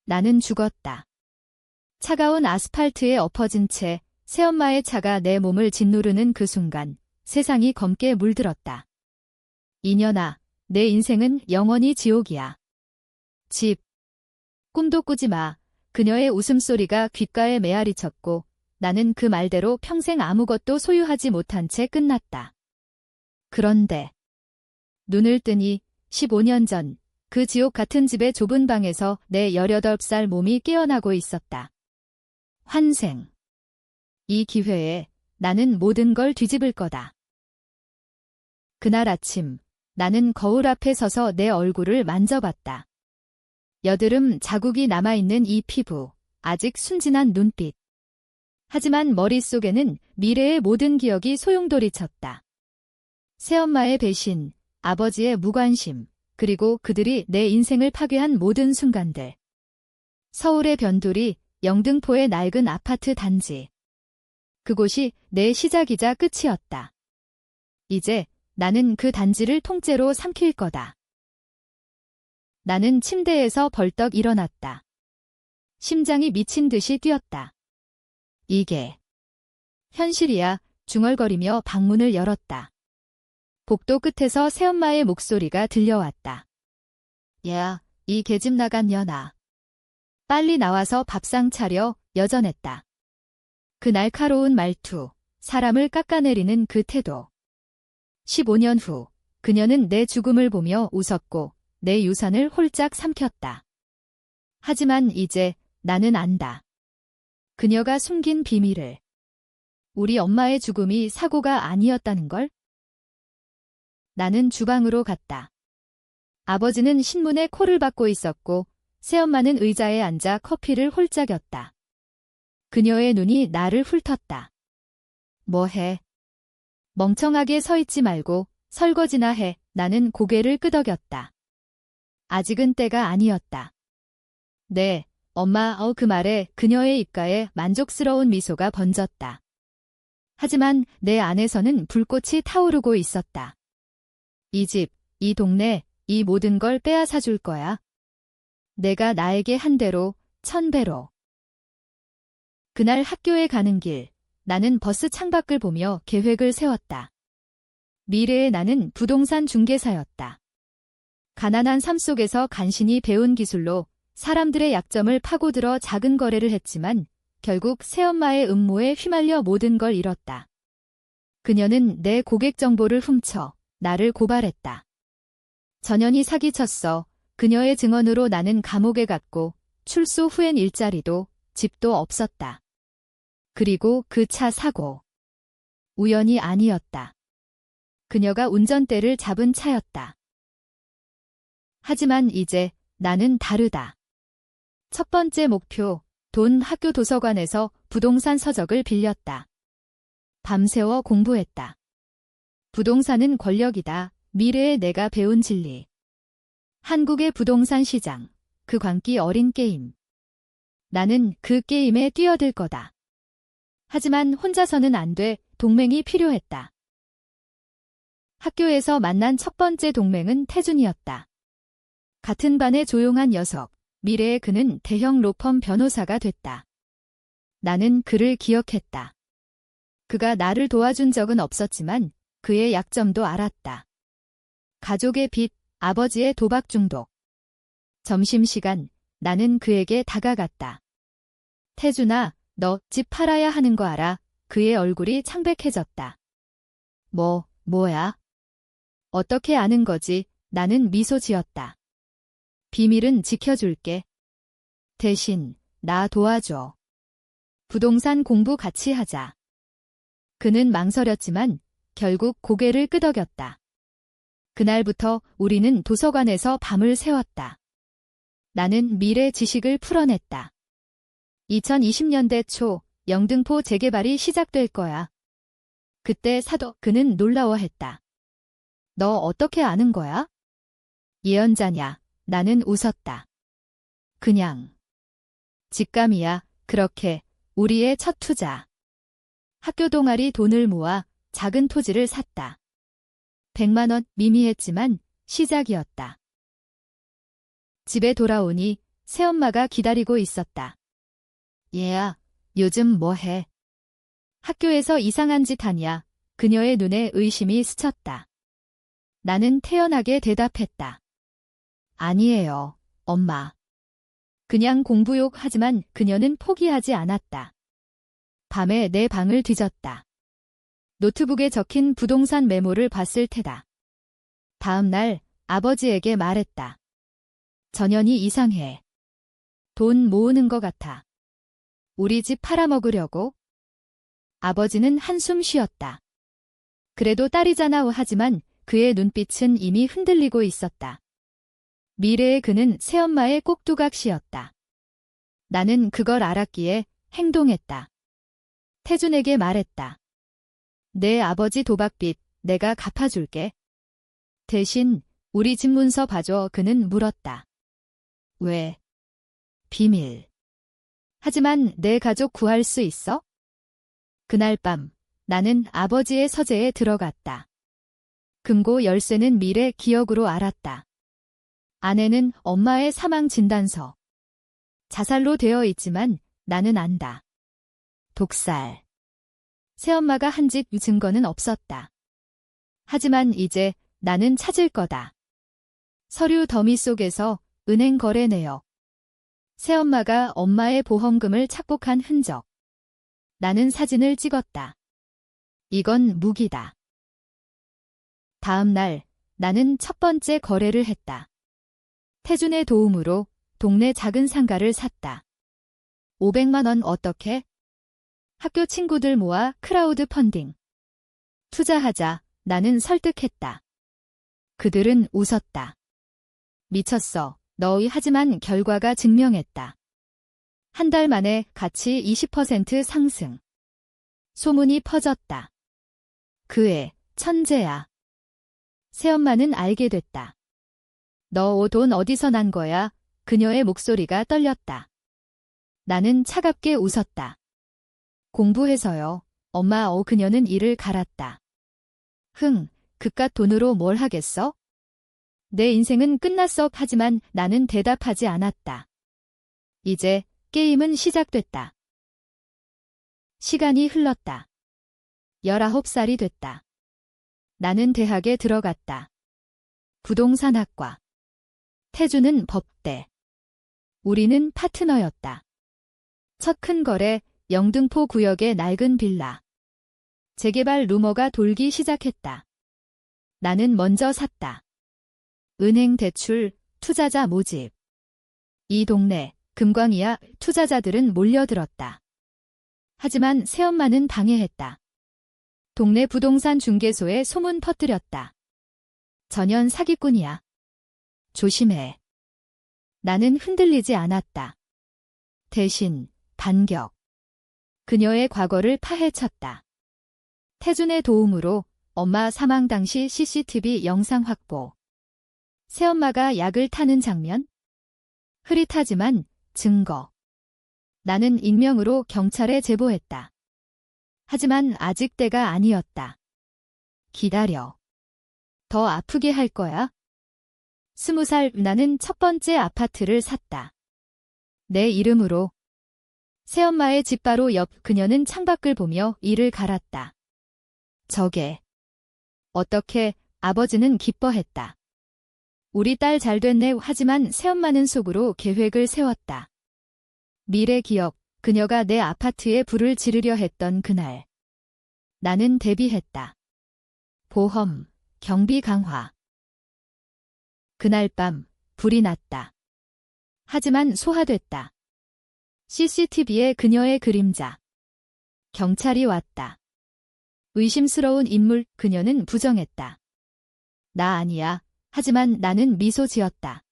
나는 죽었다. 차가운 아스팔트에 엎어진 채 새엄마의 차가 내 몸을 짓누르는 그 순간 세상이 검게 물들었다. 이년아, 내 인생은 영원히 지옥이야. 집. 꿈도 꾸지 마. 그녀의 웃음소리가 귓가에 메아리쳤고 나는 그 말대로 평생 아무것도 소유하지 못한 채 끝났다. 그런데 눈을 뜨니 15년 전 그 지옥 같은 집의 좁은 방에서 내 18살 몸이 깨어나고 있었다. 환생. 이 기회에 나는 모든 걸 뒤집을 거다. 그날 아침 나는 거울 앞에 서서 내 얼굴을 만져봤다. 여드름 자국이 남아있는 이 피부, 아직 순진한 눈빛. 하지만 머릿속에는 미래의 모든 기억이 소용돌이쳤다. 새엄마의 배신, 아버지의 무관심, 그리고 그들이 내 인생을 파괴한 모든 순간들. 서울의 변두리, 영등포의 낡은 아파트 단지. 그곳이 내 시작이자 끝이었다. 이제 나는 그 단지를 통째로 삼킬 거다. 나는 침대에서 벌떡 일어났다. 심장이 미친 듯이 뛰었다. 이게 현실이야. 중얼거리며 방문을 열었다. 복도 끝에서 새엄마의 목소리가 들려왔다. 야, 이 계집 나간 년아. 빨리 나와서 밥상 차려. 여전했다. 그 날카로운 말투, 사람을 깎아내리는 그 태도. 15년 후, 그녀는 내 죽음을 보며 웃었고 내 유산을 홀짝 삼켰다. 하지만 이제 나는 안다. 그녀가 숨긴 비밀을. 우리 엄마의 죽음이 사고가 아니었다는 걸? 나는 주방으로 갔다. 아버지는 신문에 코를 박고 있었고 새엄마는 의자에 앉아 커피를 홀짝였다. 그녀의 눈이 나를 훑었다. 뭐해? 멍청하게 서 있지 말고 설거지나 해. 나는 고개를 끄덕였다. 아직은 때가 아니었다. 네, 엄마. 그 말에 그녀의 입가에 만족스러운 미소가 번졌다. 하지만 내 안에서는 불꽃이 타오르고 있었다. 이 집, 이 동네, 이 모든 걸 빼앗아 줄 거야. 내가 나에게 한 대로 1000배로. 그날 학교에 가는 길, 나는 버스 창밖을 보며 계획을 세웠다. 미래의 나는 부동산 중개사였다. 가난한 삶 속에서 간신히 배운 기술로 사람들의 약점을 파고들어 작은 거래를 했지만 결국 새엄마의 음모에 휘말려 모든 걸 잃었다. 그녀는 내 고객 정보를 훔쳐 나를 고발했다. 전현이 사기쳤어. 그녀의 증언으로 나는 감옥에 갔고 출소 후엔 일자리도 집도 없었다. 그리고 그 차 사고. 우연이 아니었다. 그녀가 운전대를 잡은 차였다. 하지만 이제 나는 다르다. 첫 번째 목표, 돈. 학교 도서관에서 부동산 서적을 빌렸다. 밤새워 공부했다. 부동산은 권력이다. 미래의 내가 배운 진리. 한국의 부동산 시장, 그 광기 어린 게임. 나는 그 게임에 뛰어들 거다. 하지만 혼자서는 안 돼. 동맹이 필요했다. 학교에서 만난 첫 번째 동맹은 태준이었다. 같은 반의 조용한 녀석, 미래의 그는 대형 로펌 변호사가 됐다. 나는 그를 기억했다. 그가 나를 도와준 적은 없었지만 그의 약점도 알았다. 가족의 빚, 아버지의 도박 중독. 점심시간, 나는 그에게 다가갔다. 태준아, 너 집 팔아야 하는 거 알아? 그의 얼굴이 창백해졌다. 뭐야? 어떻게 아는 거지? 나는 미소 지었다. 비밀은 지켜줄게. 대신 나 도와줘. 부동산 공부 같이 하자. 그는 망설였지만 결국 고개를 끄덕였다. 그날부터 우리는 도서관에서 밤을 새웠다. 나는 미래 지식을 풀어냈다. 2020년대 초 영등포 재개발이 시작될 거야. 그때 그는 놀라워했다. 너 어떻게 아는 거야? 예언자냐? 나는 웃었다. 그냥. 직감이야. 그렇게 우리의 첫 투자. 학교 동아리 돈을 모아 작은 토지를 샀다. 100만 원 미미했지만 시작이었다. 집에 돌아오니 새엄마가 기다리고 있었다. 얘야, 요즘 뭐 해? 학교에서 이상한 짓 하냐? 그녀의 눈에 의심이 스쳤다. 나는 태연하게 대답했다. 아니에요, 엄마. 그냥 공부욕 하지만 그녀는 포기하지 않았다. 밤에 내 방을 뒤졌다. 노트북에 적힌 부동산 메모를 봤을 테다. 다음 날 아버지에게 말했다. 전현이 이상해. 돈 모으는 것 같아. 우리 집 팔아먹으려고? 아버지는 한숨 쉬었다. 그래도 딸이잖아 하지만 그의 눈빛은 이미 흔들리고 있었다. 미래의 그는 새엄마의 꼭두각시였다. 나는 그걸 알았기에 행동했다. 태준에게 말했다. 내 아버지 도박빚 내가 갚아줄게. 대신 우리 집 문서 봐줘. 그는 물었다. 왜? 비밀. 하지만 내 가족 구할 수 있어? 그날 밤 나는 아버지의 서재에 들어갔다. 금고 열쇠는 미래 기억으로 알았다. 안에는 엄마의 사망 진단서. 자살로 되어 있지만 나는 안다. 독살. 새엄마가 한 짓 증거는 없었다. 하지만 이제 나는 찾을 거다. 서류 더미 속에서 은행 거래 내역. 새엄마가 엄마의 보험금을 착복한 흔적. 나는 사진을 찍었다. 이건 무기다. 다음 날 나는 첫 번째 거래를 했다. 태준의 도움으로 동네 작은 상가를 샀다. 500만 원 어떻게? 학교 친구들 모아 크라우드 펀딩. 투자하자. 나는 설득했다. 그들은 웃었다. 미쳤어. 너희 하지만 결과가 증명했다. 한 달 만에 가치 20% 상승. 소문이 퍼졌다. 그애 천재야. 새엄마는 알게 됐다. 너 돈 어디서 난 거야? 그녀의 목소리가 떨렸다. 나는 차갑게 웃었다. 공부해서요. 엄마. 그녀는 이를 갈았다. 그깟 돈으로 뭘 하겠어? 내 인생은 끝났어. 하지만 나는 대답하지 않았다. 이제 게임은 시작됐다. 시간이 흘렀다. 19살이 됐다. 나는 대학에 들어갔다. 부동산학과. 태준은 법대. 우리는 파트너였다. 첫 큰 거래, 영등포 구역의 낡은 빌라. 재개발 루머가 돌기 시작했다. 나는 먼저 샀다. 은행 대출, 투자자 모집. 이 동네, 금광이야. 투자자들은 몰려들었다. 하지만 새엄마는 방해했다. 동네 부동산 중개소에 소문 퍼뜨렸다. 전현 사기꾼이야. 조심해. 나는 흔들리지 않았다. 대신 반격. 그녀의 과거를 파헤쳤다. 태준의 도움으로 엄마 사망 당시 CCTV 영상 확보. 새엄마가 약을 타는 장면? 흐릿하지만 증거. 나는 익명으로 경찰에 제보했다. 하지만 아직 때가 아니었다. 기다려. 더 아프게 할 거야. 20살 나는 첫 번째 아파트를 샀다. 내 이름으로. 새엄마의 집 바로 옆. 그녀는 창밖을 보며 이를 갈았다. 저게. 어떻게? 아버지는 기뻐했다. 우리 딸 잘 됐네. 하지만 새엄마는 속으로 계획을 세웠다. 미래 기억. 그녀가 내 아파트에 불을 지르려 했던 그날. 나는 대비했다. 보험, 경비 강화. 그날 밤 불이 났다. 하지만 소화됐다. CCTV에 그녀의 그림자. 경찰이 왔다. 의심스러운 인물. 그녀는 부정했다. 나 아니야. 하지만 나는 미소 지었다.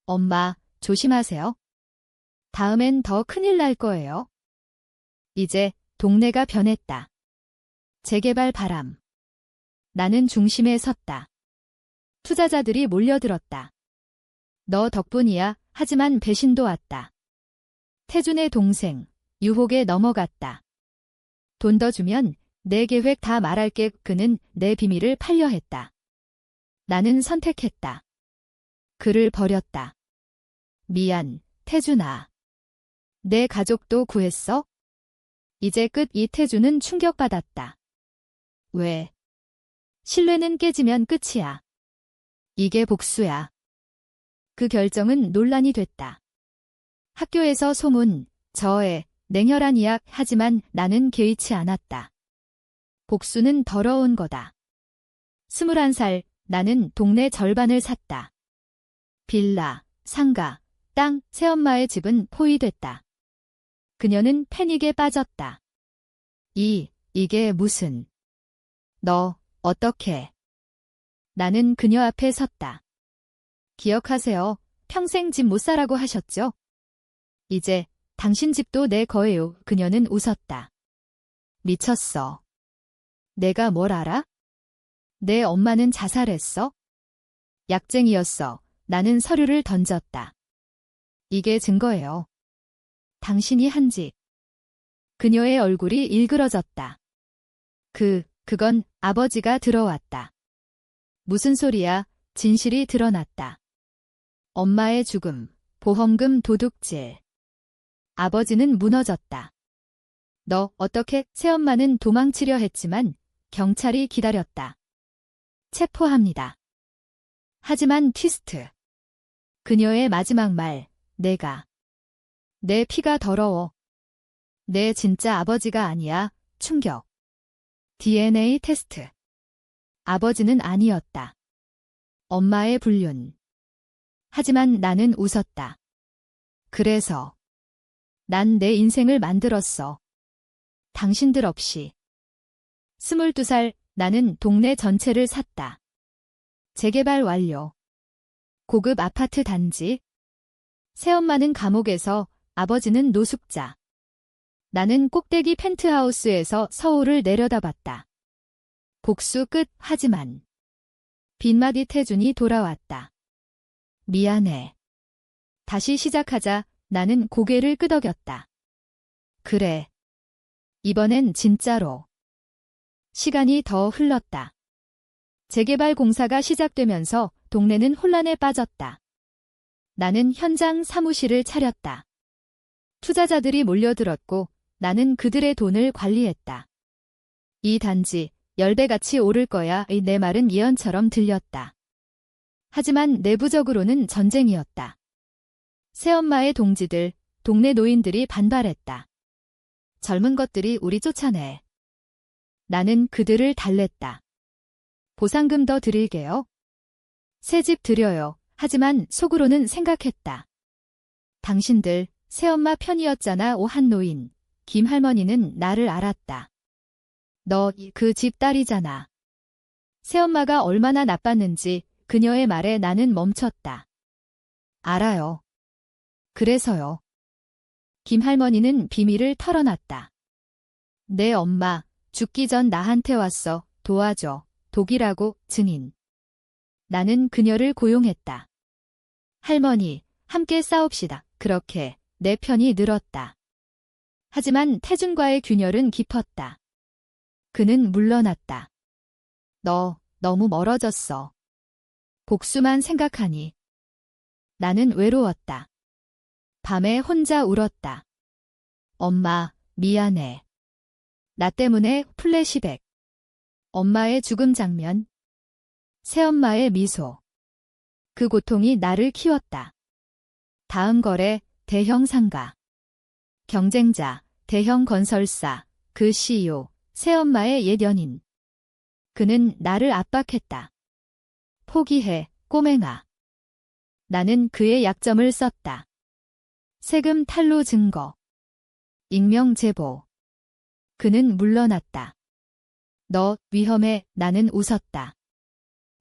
엄마, 조심하세요. 다음엔 더 큰일 날 거예요. 이제 동네가 변했다. 재개발 바람. 나는 중심에 섰다. 투자자들이 몰려들었다. 너 덕분이야. 하지만 배신도 왔다. 태준의 동생, 유혹에 넘어갔다. 돈 더 주면 내 계획 다 말할게. 그는 내 비밀을 팔려 했다. 나는 선택했다. 그를 버렸다. 미안. 태준아. 내 가족도 구했어? 이제 끝. 이태준은 충격받았다. 왜? 신뢰는 깨지면 끝이야. 이게 복수야. 그 결정은 논란이 됐다. 학교에서 소문, 저애, 냉혈한 이야기. 하지만 나는 개의치 않았다. 복수는 더러운 거다. 21살, 나는 동네 절반을 샀다. 빌라, 상가, 땅, 새엄마의 집은 포위됐다. 그녀는 패닉에 빠졌다. 이게 무슨... 너, 어떻게... 나는 그녀 앞에 섰다. 기억하세요. 평생 집 못 사라고 하셨죠? 이제 당신 집도 내 거예요. 그녀는 웃었다. 미쳤어. 내가 뭘 알아? 내 엄마는 자살했어? 약쟁이였어. 나는 서류를 던졌다. 이게 증거예요. 당신이 한 짓. 그녀의 얼굴이 일그러졌다. 그건 아버지가 들어왔다. 무슨 소리야? 진실이 드러났다. 엄마의 죽음, 보험금 도둑질. 아버지는 무너졌다. 너 어떻게? 새엄마는 도망치려 했지만 경찰이 기다렸다. 체포합니다. 하지만 트위스트. 그녀의 마지막 말, 내 피가 더러워. 내 진짜 아버지가 아니야. 충격. DNA 테스트. 아버지는 아니었다. 엄마의 불륜. 하지만 나는 웃었다. 그래서 난 내 인생을 만들었어. 당신들 없이. 22살, 나는 동네 전체를 샀다. 재개발 완료. 고급 아파트 단지. 새엄마는 감옥에서, 아버지는 노숙자. 나는 꼭대기 펜트하우스에서 서울을 내려다봤다. 복수 끝. 하지만 빈마디. 태준이 돌아왔다. 미안해. 다시 시작하자. 나는 고개를 끄덕였다. 그래. 이번엔 진짜로. 시간이 더 흘렀다. 재개발 공사가 시작되면서 동네는 혼란에 빠졌다. 나는 현장 사무실을 차렸다. 투자자들이 몰려들었고 나는 그들의 돈을 관리했다. 이 단지 10배같이 오를 거야. 내 말은 예언처럼 들렸다. 하지만 내부적으로는 전쟁이었다. 새엄마의 동지들, 동네 노인들이 반발했다. 젊은 것들이 우리 쫓아내. 나는 그들을 달랬다. 보상금 더 드릴게요. 새 집 드려요. 하지만 속으로는 생각했다. 당신들 새엄마 편이었잖아. 한 노인. 김할머니는 나를 알았다. 너 그 집 딸이잖아. 새엄마가 얼마나 나빴는지 그녀의 말에 나는 멈췄다. 알아요. 그래서요. 김할머니는 비밀을 털어놨다. 내 엄마 죽기 전 나한테 왔어. 도와줘. 독이라고. 증인. 나는 그녀를 고용했다. 할머니, 함께 싸웁시다. 그렇게 내 편이 늘었다. 하지만 태준과의 균열은 깊었다. 그는 물러났다. 너 너무 멀어졌어. 복수만 생각하니. 나는 외로웠다. 밤에 혼자 울었다. 엄마, 미안해. 나 때문에. 플래시백. 엄마의 죽음 장면. 새엄마의 미소. 그 고통이 나를 키웠다. 다음 거래, 대형 상가. 경쟁자, 대형 건설사, 그 CEO, 새엄마의 옛 연인. 그는 나를 압박했다. 포기해, 꼬맹아. 나는 그의 약점을 썼다. 세금 탈루 증거. 익명 제보. 그는 물러났다. 너 위험해. 나는 웃었다.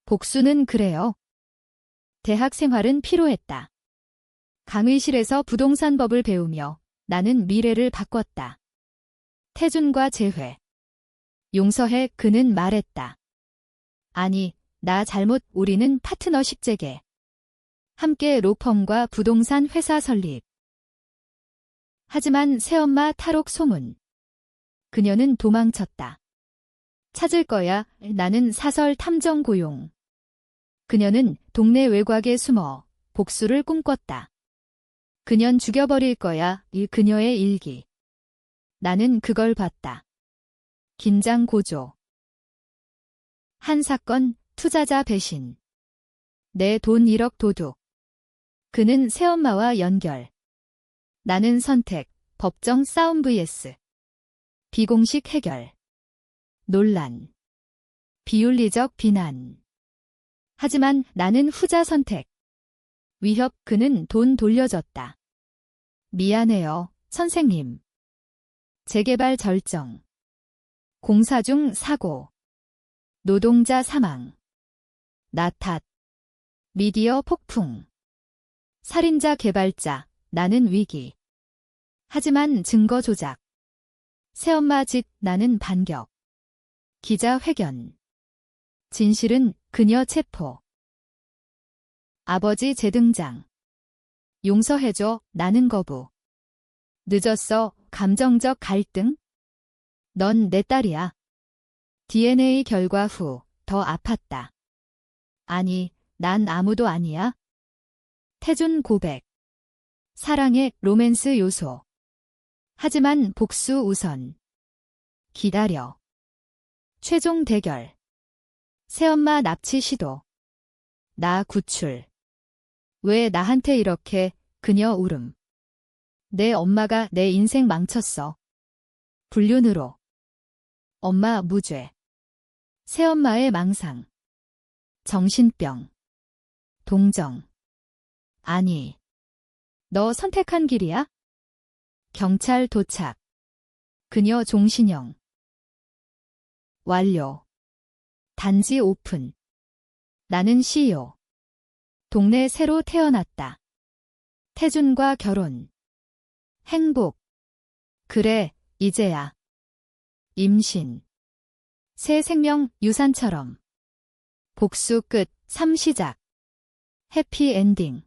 복수는 그래요. 대학 생활은 피로했다. 강의실에서 부동산법을 배우며 나는 미래를 바꿨다. 태준과 재회. 용서해. 그는 말했다. 아니, 나 잘못. 우리는 파트너십 재개. 함께 로펌과 부동산 회사 설립. 하지만 새엄마 탈옥 소문. 그녀는 도망쳤다. 찾을 거야. 나는 사설 탐정 고용. 그녀는 동네 외곽에 숨어 복수를 꿈꿨다. 그년 죽여버릴 거야. 이 그녀의 일기. 나는 그걸 봤다. 긴장 고조. 한 사건, 투자자 배신. 내 돈 1억 도둑. 그는 새엄마와 연결. 나는 선택, 법정 싸움 vs. 비공식 해결. 논란. 비윤리적 비난. 하지만 나는 후자 선택. 위협, 그는 돈 돌려줬다. 미안해요, 선생님. 재개발 절정. 공사 중 사고. 노동자 사망. 나 탓. 미디어 폭풍. 살인자 개발자, 나는 위기. 하지만 증거 조작. 새엄마 짓, 나는 반격. 기자회견. 진실은 그녀 체포. 아버지 재등장. 용서해줘, 나는 거부. 늦었어, 감정적 갈등? 넌 내 딸이야. DNA 결과 후 더 아팠다. 아니, 난 아무도 아니야. 태준 고백. 사랑의 로맨스 요소. 하지만 복수 우선. 기다려. 최종 대결. 새엄마 납치 시도. 나 구출. 왜 나한테 이렇게, 그녀 울음. 내 엄마가 내 인생 망쳤어. 불륜으로. 엄마 무죄. 새엄마의 망상. 정신병. 동정. 아니. 너 선택한 길이야? 경찰 도착. 그녀 종신형. 완료. 단지 오픈. 나는 CEO. 동네 새로 태어났다. 태준과 결혼. 행복. 그래, 이제야. 임신. 새 생명 유산처럼. 복수 끝, 삶 시작. 해피 엔딩.